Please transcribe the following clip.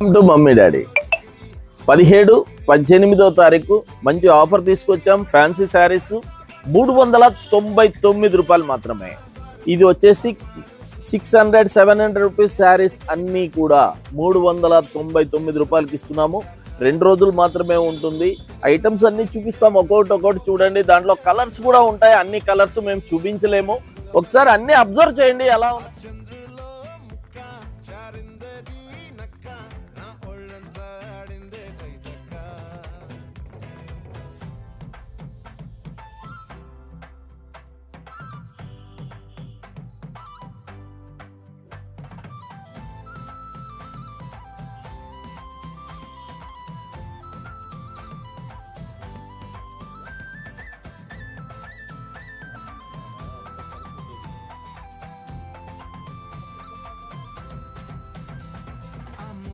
To mummy daddy 17-18వ తారీఖు మంచి offer తీసుకొచ్చాం. ఫ్యాన్సీ శారీస్ 399 రూపాయలు మాత్రమే. ఇది వచ్చేసి 600-700 రూపీస్ శారీస్ అన్నీ కూడా 399 రూపాయలకి ఇస్తున్నాము. 2 రోజులు మాత్రమే ఉంటుంది. ఐటమ్స్ అన్ని చూపిస్తాం, ఒక్కొక్కటి చూడండి. దాంట్లో కలర్స్ కూడా ఉంటాయి. అన్ని కలర్స్ మేము చూపించలేము, ఒకసారి అన్ని అబ్జర్వ్ చేయండి ఎలా ఉన్నాయి.